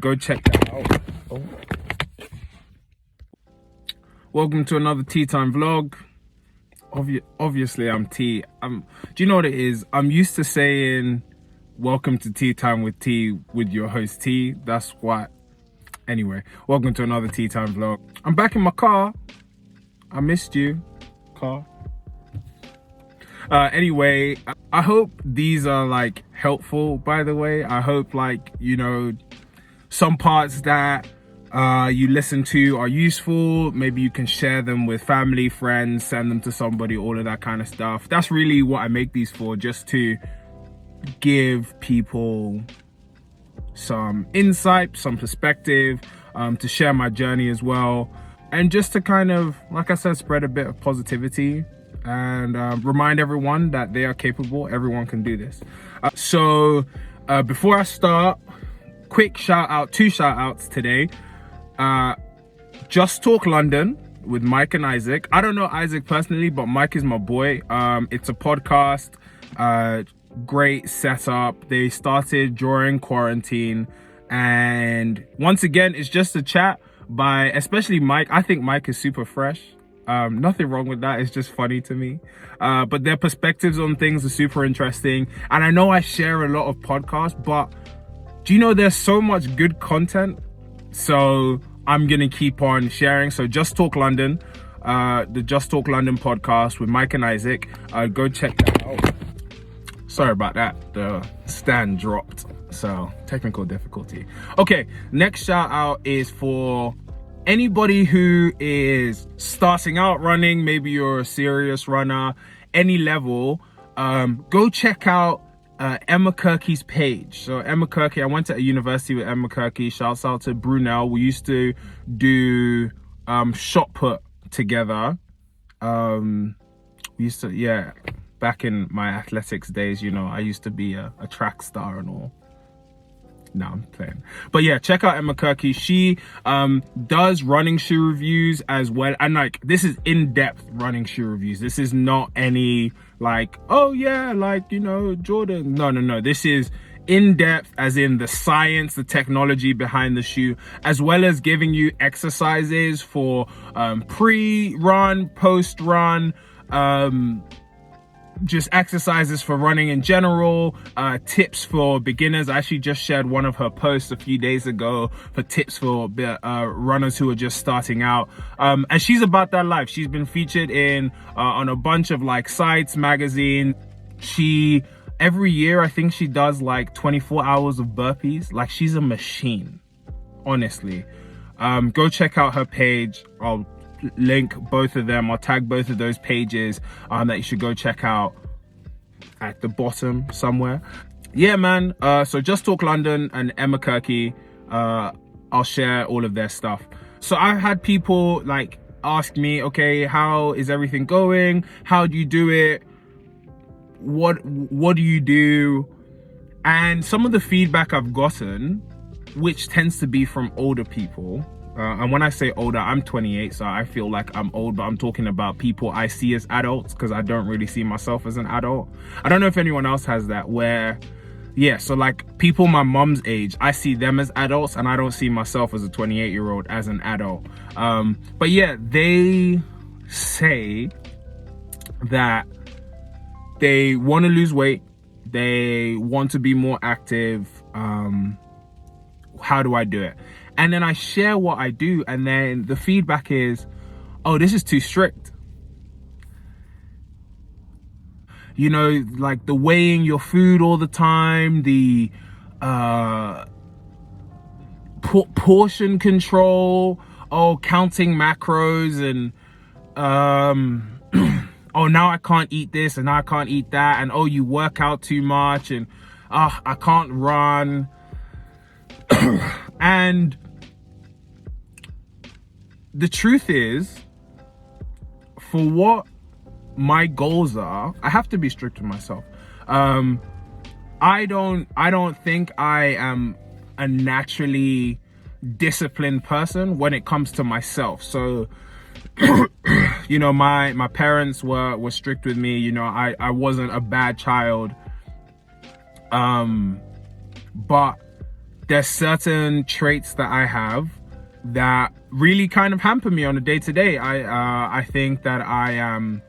Go check that out. Oh. Welcome to another tea time vlog. Obviously I'm T. Do you know what it is? I'm used to saying welcome to tea time with T with your host T. That's what. Anyway, welcome to another tea time vlog. I'm back in my car. I missed you, car. Anyway, I hope these are like helpful, by the way. I hope like, you know, some parts that you listen to are useful. Maybe you can share them with family, friends, send them to somebody, all of that kind of stuff. That's really what I make these for, just to give people some insight, some perspective, to share my journey as well. And just to kind of, like I said, spread a bit of positivity and remind everyone that they are capable. Everyone can do this. So before I start, quick shout out, 2 shout outs today. Just Talk London with Mike and Isaac. I don't know Isaac personally, but Mike is my boy. It's a podcast, great setup. They started during quarantine, and once again, it's just a chat by especially Mike. I think Mike is super fresh. Nothing wrong with that. It's just funny to me. But their perspectives on things are super interesting. And I know I share a lot of podcasts, but do you know there's so much good content? So I'm going to keep on sharing. So Just Talk London, the Just Talk London podcast with Mike and Isaac. Go check that out. Sorry about that. The stand dropped. So technical difficulty. Okay, next shout out is for anybody who is starting out running. Maybe you're a serious runner, any level. Go check out Emma Kirky's page. So Emma Kirky, I went to a university with Emma Kirky. Shouts out to Brunel. We used to do shot put together. We used to, yeah, back in my athletics days, you know, I used to be a track star and all. No, I'm playing. But yeah, check out Emma Kirky. She does running shoe reviews as well. And like, this is in-depth running shoe reviews. This is not any like, oh yeah, like, you know, Jordan. No. This is in-depth, as in the science, the technology behind the shoe, as well as giving you exercises for pre-run, post-run, just exercises for running in general, tips for beginners. I actually just shared one of her posts a few days ago for tips for runners who are just starting out. And she's about that life. She's been featured in on a bunch of like sites, magazines. She every year, I think she does like 24 hours of burpees. Like, she's a machine, honestly. Go check out her page. I'll link both of them. I'll tag both of those pages that you should go check out at the bottom somewhere. Yeah, man. So Just Talk London and Emma Kirky, I'll share all of their stuff. So I've had people like ask me, okay, how is everything going? How do you do it? What do you do? And some of the feedback I've gotten, which tends to be from older people, and when I say older, I'm 28, so I feel like I'm old, but I'm talking about people I see as adults, because I don't really see myself as an adult. I don't know if anyone else has that, where, yeah, so like people my mom's age, I see them as adults, and I don't see myself as a 28-year-old as an adult. But yeah, they say that they want to lose weight, they want to be more active. How do I do it? And then I share what I do, and then the feedback is, oh, this is too strict. You know, like the weighing your food all the time, the portion control, oh, counting macros, and oh, now I can't eat this, and now I can't eat that, and oh, you work out too much, and I can't run. And the truth is, for what my goals are, I have to be strict with myself. I don't think I am a naturally disciplined person when it comes to myself. So you know, my parents were strict with me. You know, I wasn't a bad child. But there's certain traits that I have that really kind of hamper me on a day-to-day. I think that I am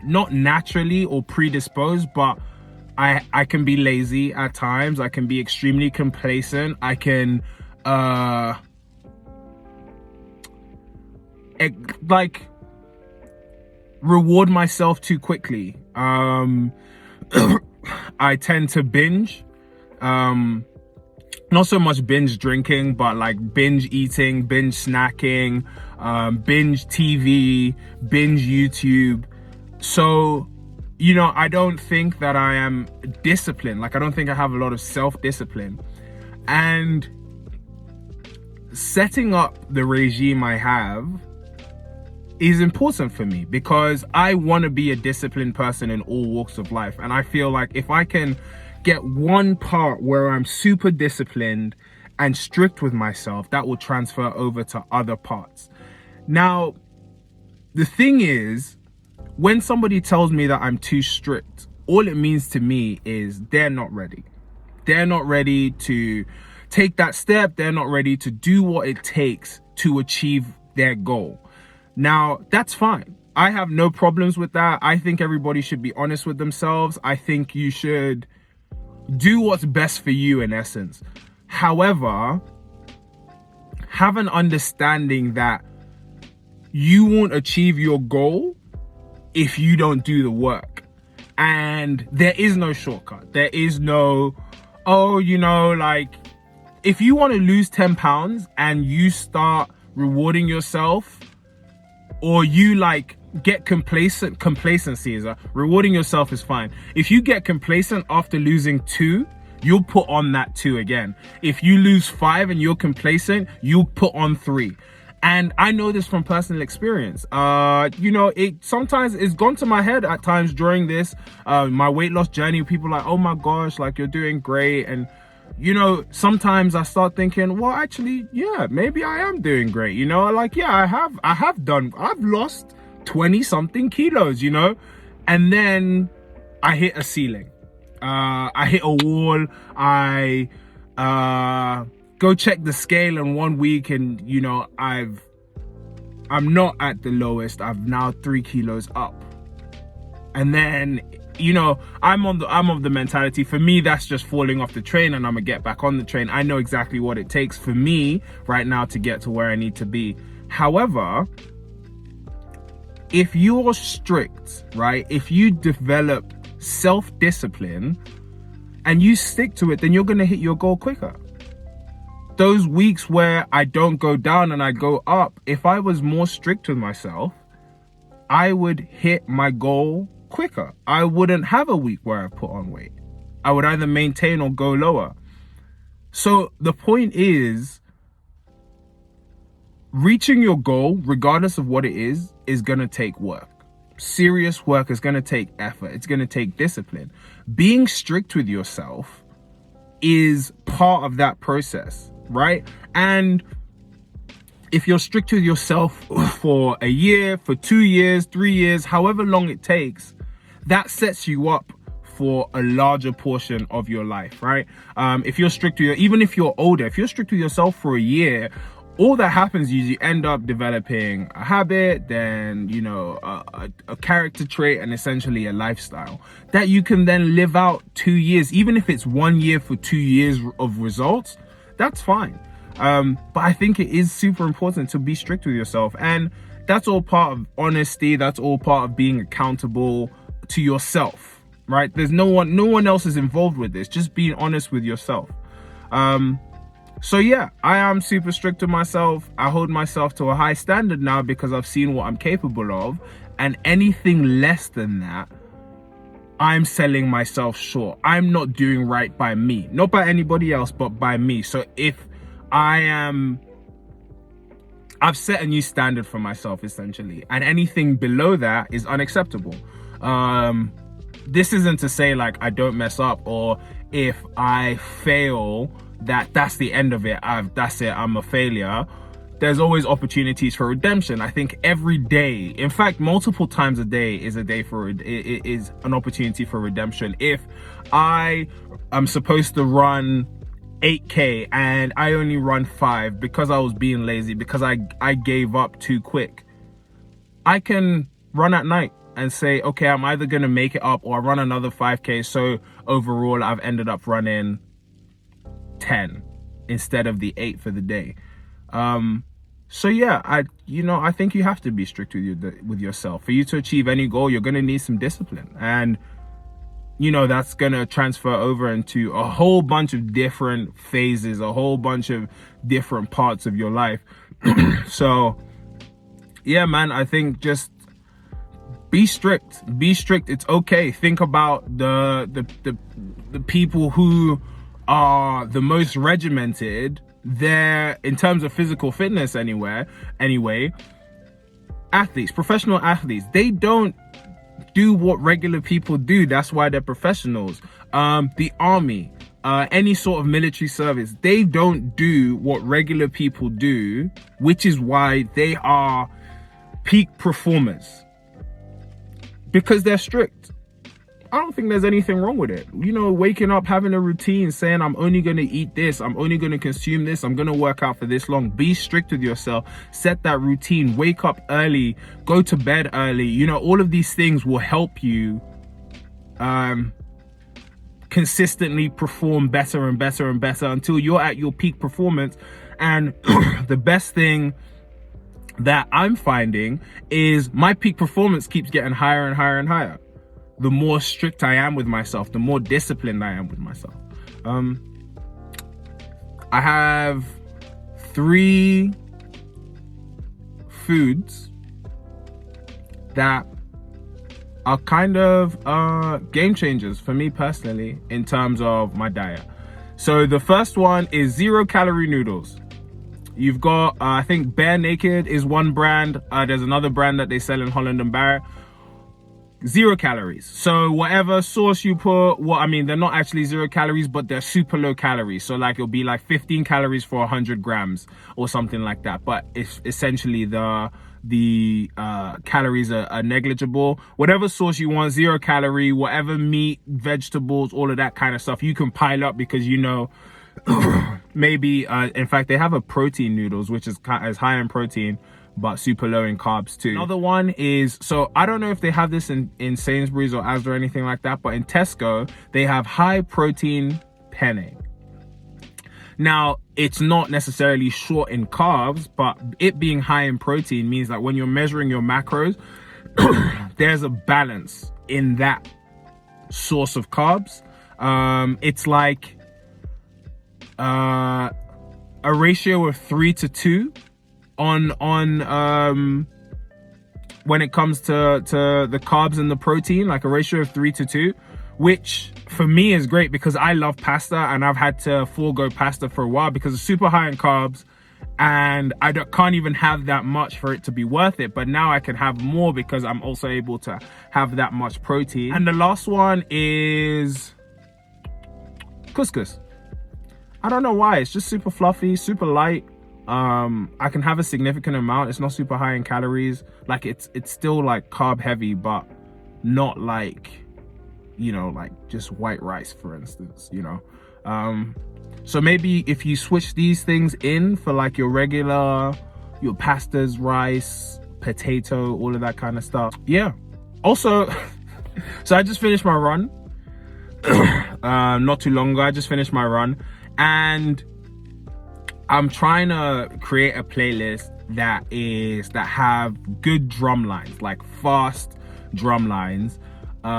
not naturally or predisposed, but I can be lazy at times. I can be extremely complacent. I can like reward myself too quickly. I tend to binge, not so much binge drinking, but like binge eating, binge snacking, binge TV, binge YouTube. So, you know, I don't think that I am disciplined. Like, I don't think I have a lot of self-discipline. And setting up the regime I have is important for me because I want to be a disciplined person in all walks of life. And I feel like if I can get one part where I'm super disciplined and strict with myself, that will transfer over to other parts. Now, the thing is, when somebody tells me that I'm too strict, all it means to me is they're not ready. They're not ready to take that step. They're not ready to do what it takes to achieve their goal. Now, that's fine. I have no problems with that. I think everybody should be honest with themselves. I think you should do what's best for you in essence. However, have an understanding that you won't achieve your goal if you don't do the work. And there is no shortcut. There is no, like, if you want to lose 10 pounds and you start rewarding yourself, or you like get complacency is rewarding yourself is fine. If you get complacent after losing 2, you'll put on that 2 again. If you lose 5 and you're complacent, you'll put on 3. And I know this from personal experience. It sometimes it's gone to my head at times during this my weight loss journey. People are like, oh my gosh, like you're doing great. And sometimes I start thinking, well, actually, yeah, maybe I am doing great. Like, yeah, I've lost 20 something kilos, and then I hit a ceiling. I hit a wall. I go check the scale in 1 week and, I'm not at the lowest. I've now 3 kilos up. And then, I'm of the mentality, for me, that's just falling off the train and I'm gonna get back on the train. I know exactly what it takes for me right now to get to where I need to be. However, if you're strict, right? If you develop self-discipline and you stick to it, then you're gonna hit your goal quicker. Those weeks where I don't go down and I go up, if I was more strict with myself, I would hit my goal quicker. I wouldn't have a week where I put on weight. I would either maintain or go lower. So the point is, reaching your goal, regardless of what it is gonna take work. Serious work is gonna take effort. It's gonna take discipline. Being strict with yourself is part of that process, right? And if you're strict with yourself for a year, for 2 years, 3 years, however long it takes, that sets you up for a larger portion of your life, right? If you're strict with even if you're older, if you're strict with yourself for a year, all that happens is you end up developing a habit, then, a character trait, and essentially a lifestyle that you can then live out 2 years. Even if it's 1 year for 2 years of results, that's fine. But I think it is super important to be strict with yourself. And that's all part of honesty. That's all part of being accountable to yourself, right? There's no one else is involved with this. Just being honest with yourself. So yeah, I am super strict with myself. I hold myself to a high standard now because I've seen what I'm capable of. And anything less than that, I'm selling myself short. I'm not doing right by me. Not by anybody else, but by me. So if I've set a new standard for myself, essentially. And anything below that is unacceptable. This isn't to say like I don't mess up, or if I fail, that's the end of it. That's it. I'm a failure. There's always opportunities for redemption. I think every day, in fact, multiple times a day is a day for it is an opportunity for redemption. If I am supposed to run 8K and I only run 5 because I was being lazy, because I gave up too quick, I can run at night and say, okay, I'm either going to make it up or I run another 5K. So overall, I've ended up running 10 instead of the 8 for the day. So yeah, I think you have to be strict with yourself. For you to achieve any goal, you're going to need some discipline. And that's going to transfer over into a whole bunch of different phases, a whole bunch of different parts of your life. So yeah, man, I think just be strict. It's okay. Think about the people who are the most regimented. They're, in terms of physical fitness anyway, athletes, professional athletes, they don't do what regular people do. That's why they're professionals. The army, any sort of military service, they don't do what regular people do, which is why they are peak performers, because they're strict. I don't think there's anything wrong with it. Waking up, having a routine, saying I'm only going to eat this, I'm only going to consume this, I'm going to work out for this long. Be strict with yourself. Set that routine. Wake up early. Go to bed early. All of these things will help you consistently perform better and better and better until you're at your peak performance. And the best thing that I'm finding is my peak performance keeps getting higher and higher and higher. The more strict I am with myself, the more disciplined I am with myself. I have 3 foods that are kind of game changers for me personally in terms of my diet. So the first one is 0-calorie noodles. You've got, I think Bare Naked is one brand. There's another brand that they sell in Holland and Barrett. 0 calories. So whatever sauce you put, they're not actually 0 calories, but they're super low calories. So like it'll be like 15 calories for 100 grams or something like that. But it's essentially the calories are negligible. Whatever sauce you want, 0 calorie, whatever meat, vegetables, all of that kind of stuff, you can pile up because maybe in fact they have a protein noodles, which is high in protein but super low in carbs too. Another one is, so I don't know if they have this in Sainsbury's or Asda or anything like that, but in Tesco they have high protein penne. Now it's not necessarily short in carbs, but it being high in protein means that when you're measuring your macros, there's a balance in that source of carbs. It's like a ratio of 3-2 on when it comes to the carbs and the protein, like a ratio of 3-2, which for me is great because I love pasta and I've had to forego pasta for a while because it's super high in carbs and I can't even have that much for it to be worth it. But now I can have more because I'm also able to have that much protein. And the last one is couscous. I don't know why, it's just super fluffy, super light. I can have a significant amount. It's not super high in calories. Like it's still like carb heavy, but not like, like just white rice, for instance, so maybe if you switch these things in for like your pastas, rice, potato, all of that kind of stuff. Yeah. Also, so I just finished my run, not too long ago. I just finished my run and I'm trying to create a playlist that have good drum lines, like fast drum lines,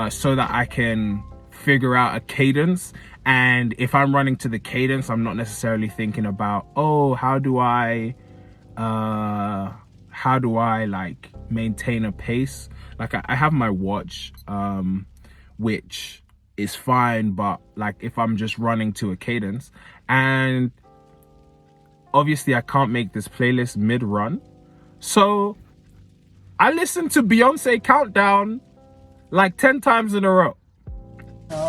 so that I can figure out a cadence. And if I'm running to the cadence, I'm not necessarily thinking about, how do I like maintain a pace? Like I have my watch, which is fine, but like if I'm just running to a cadence, and obviously I can't make this playlist mid-run, so I listened to Beyoncé Countdown like 10 times in a row.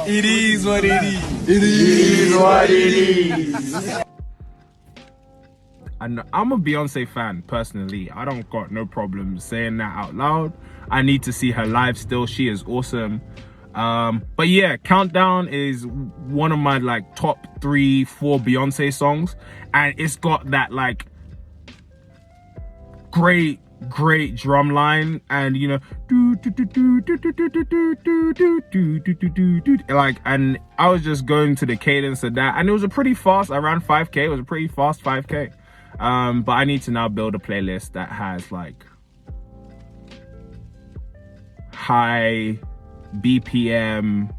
It is what it is. It is what it is. And I'm a Beyoncé fan personally. I don't got no problem saying that out loud. I need to see her live still. She is awesome. But yeah, Countdown is one of my like top 3-4 Beyonce songs, and it's got that like great drum line, and you know, like, and I was just going to the cadence of that, and it was a pretty fast, I ran 5k, it was a pretty fast 5k. But I need to now build a playlist that has like high BPM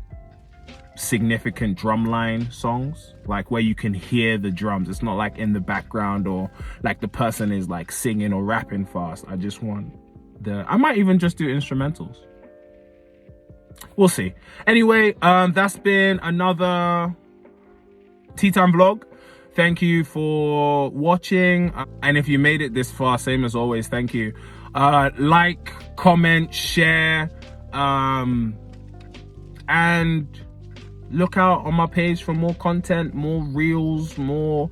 significant drumline songs, like where you can hear the drums. It's not like in the background or like the person is like singing or rapping fast. I just want I might even just do instrumentals. We'll see. Anyway, that's been another Tea Time vlog. Thank you for watching, and if you made it this far, same as always, thank you. Like, comment, share, and look out on my page for more content, more reels, more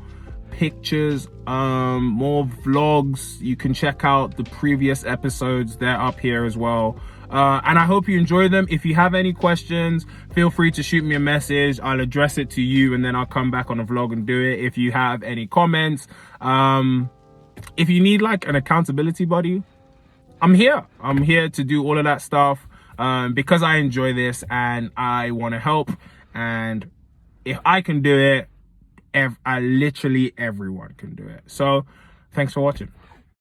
pictures, more vlogs. You can check out the previous episodes, they're up here as well. And I hope you enjoy them. If you have any questions, feel free to shoot me a message. I'll address it to you, and then I'll come back on a vlog and do it. If you have any comments, if you need like an accountability buddy, I'm here to do all of that stuff, because I enjoy this and I want to help. And if I can do it, literally everyone can do it. So thanks for watching.